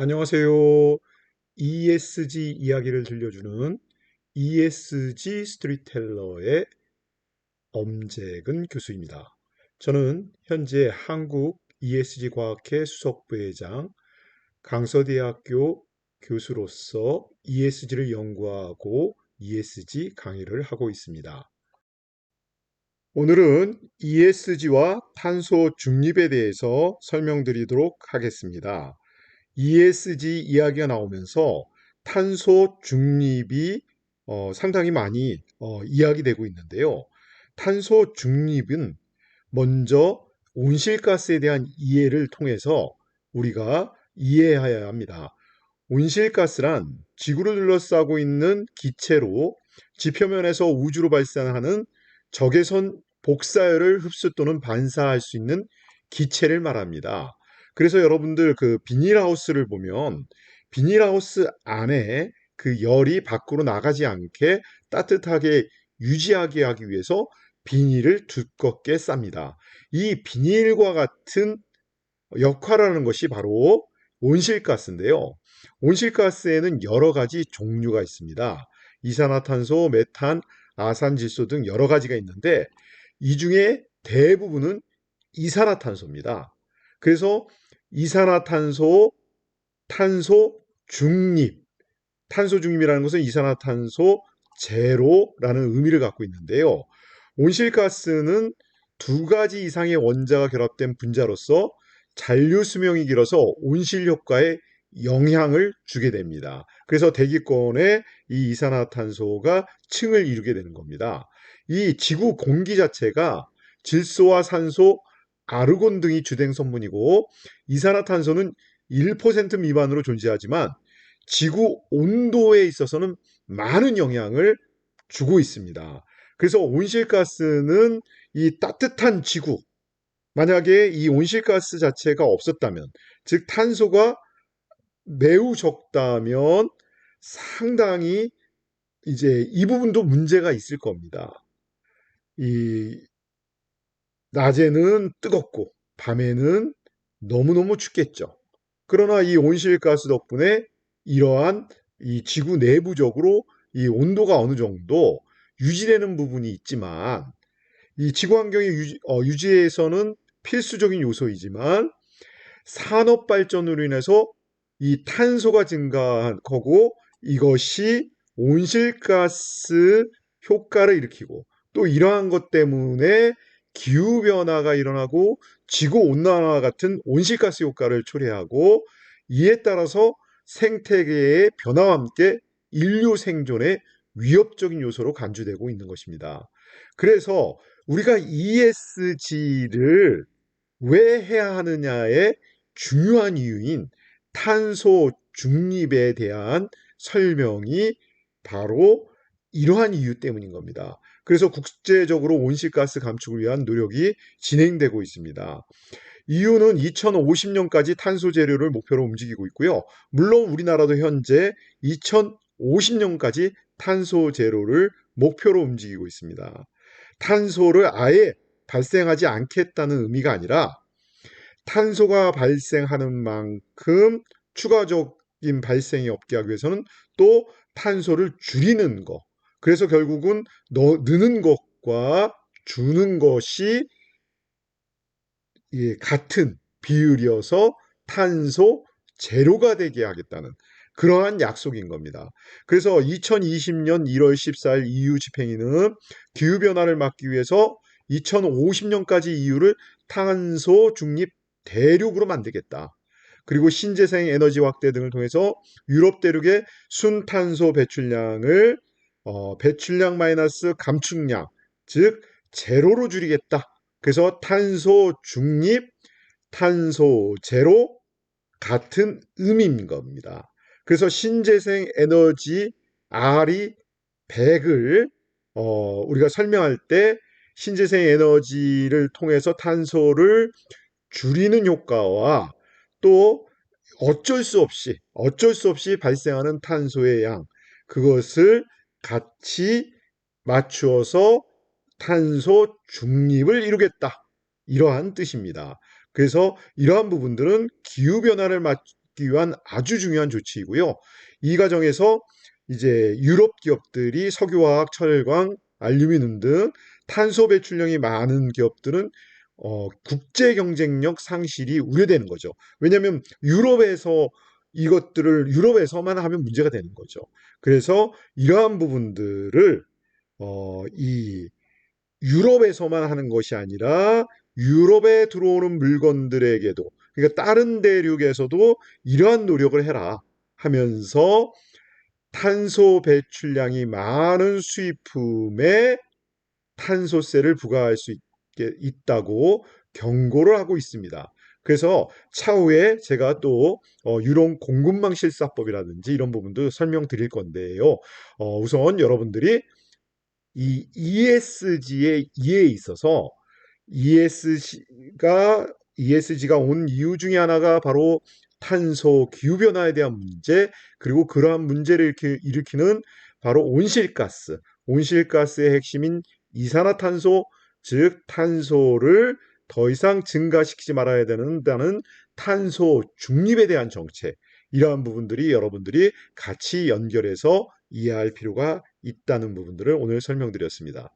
안녕하세요. ESG 이야기를 들려주는 ESG 스토리텔러의 엄재근 교수입니다. 저는 현재 한국 ESG 과학회 수석부회장, 강서대학교 교수로서 ESG를 연구하고 ESG 강의를 하고 있습니다. 오늘은 ESG와 탄소 중립에 대해서 설명드리도록 하겠습니다. ESG 이야기가 나오면서 탄소 중립이 상당히 많이 이야기되고 있는데요. 탄소 중립은 먼저 온실가스에 대한 이해를 통해서 우리가 이해해야 합니다. 온실가스란 지구를 둘러싸고 있는 기체로 지표면에서 우주로 발산하는 적외선 복사열을 흡수 또는 반사할 수 있는 기체를 말합니다. 그래서 여러분들 그 비닐하우스를 보면 비닐하우스 안에 그 열이 밖으로 나가지 않게 따뜻하게 유지하게 하기 위해서 비닐을 두껍게 쌉니다. 이 비닐과 같은 역할을 하는 것이 바로 온실가스인데요. 온실가스에는 여러 가지 종류가 있습니다. 이산화탄소, 메탄, 아산질소 등 여러 가지가 있는데 이 중에 대부분은 이산화탄소입니다. 그래서 이산화탄소, 탄소 중립, 탄소 중립이라는 것은 이산화탄소 제로라는 의미를 갖고 있는데요. 온실가스는 두 가지 이상의 원자가 결합된 분자로서 잔류 수명이 길어서 온실 효과에 영향을 주게 됩니다. 그래서 대기권에 이 이산화탄소가 층을 이루게 되는 겁니다. 이 지구 공기 자체가 질소와 산소, 아르곤 등이 주된 성분이고 이산화탄소는 1% 미만으로 존재하지만 지구 온도에 있어서는 많은 영향을 주고 있습니다. 그래서 온실가스는 이 따뜻한 지구, 만약에 이 온실가스 자체가 없었다면, 즉 탄소가 매우 적다면 상당히 이제 이 부분도 문제가 있을 겁니다. 이 낮에는 뜨겁고 밤에는 너무너무 춥겠죠. 그러나 이 온실가스 덕분에 이러한 이 지구 내부적으로 이 온도가 어느 정도 유지되는 부분이 있지만 이 지구 환경의 유지에서는 필수적인 요소이지만 산업 발전으로 인해서 이 탄소가 증가하고 이것이 온실가스 효과를 일으키고 또 이러한 것 때문에 기후 변화가 일어나고 지구 온난화 같은 온실가스 효과를 초래하고 이에 따라서 생태계의 변화와 함께 인류 생존에 위협적인 요소로 간주되고 있는 것입니다. 그래서 우리가 ESG를 왜 해야 하느냐의 중요한 이유인 탄소 중립에 대한 설명이 바로 이러한 이유 때문인 겁니다. 그래서 국제적으로 온실가스 감축을 위한 노력이 진행되고 있습니다. 이유는 2050년까지 탄소 제로를 목표로 움직이고 있고요. 물론 우리나라도 현재 2050년까지 탄소 제로를 목표로 움직이고 있습니다. 탄소를 아예 발생하지 않겠다는 의미가 아니라 탄소가 발생하는 만큼 추가적인 발생이 없게 하기 위해서는 또 탄소를 줄이는 것. 그래서 결국은 느는 것과 주는 것이 같은 비율이어서 탄소 제로가 되게 하겠다는 그러한 약속인 겁니다. 그래서 2020년 1월 14일 EU 집행위는 기후변화를 막기 위해서 2050년까지 EU를 탄소 중립 대륙으로 만들겠다. 그리고 신재생 에너지 확대 등을 통해서 유럽 대륙의 순탄소 배출량을 배출량 마이너스 감축량, 즉 제로로 줄이겠다. 그래서 탄소 중립, 탄소 제로 같은 의미인 겁니다. 그래서 신재생 에너지 R이 100을 우리가 설명할 때 신재생 에너지를 통해서 탄소를 줄이는 효과와 또 어쩔 수 없이 발생하는 탄소의 양, 그것을 같이 맞추어서 탄소 중립을 이루겠다. 이러한 뜻입니다. 그래서 이러한 부분들은 기후변화를 막기 위한 아주 중요한 조치이고요. 이 과정에서 이제 유럽 기업들이 석유화학, 철강, 알루미늄 등 탄소 배출량이 많은 기업들은 국제 경쟁력 상실이 우려되는 거죠. 왜냐하면 이것들을 유럽에서만 하면 문제가 되는 거죠. 그래서 이러한 부분들을 이 유럽에서만 하는 것이 아니라 유럽에 들어오는 물건들에게도, 그러니까 다른 대륙에서도 이러한 노력을 해라 하면서 탄소 배출량이 많은 수입품에 탄소세를 부과할 수 있다고 경고를 하고 있습니다. 그래서 차후에 제가 또 유럽 공급망 실사법이라든지 이런 부분도 설명드릴 건데요. 우선 여러분들이 이 ESG의 이에 있어서 ESG가 온 이유 중에 하나가 바로 탄소 기후 변화에 대한 문제, 그리고 그러한 문제를 일으키는 바로 온실가스의 핵심인 이산화탄소, 즉 탄소를 더 이상 증가시키지 말아야 된다는 탄소 중립에 대한 정책, 이러한 부분들이 여러분들이 같이 연결해서 이해할 필요가 있다는 부분들을 오늘 설명드렸습니다.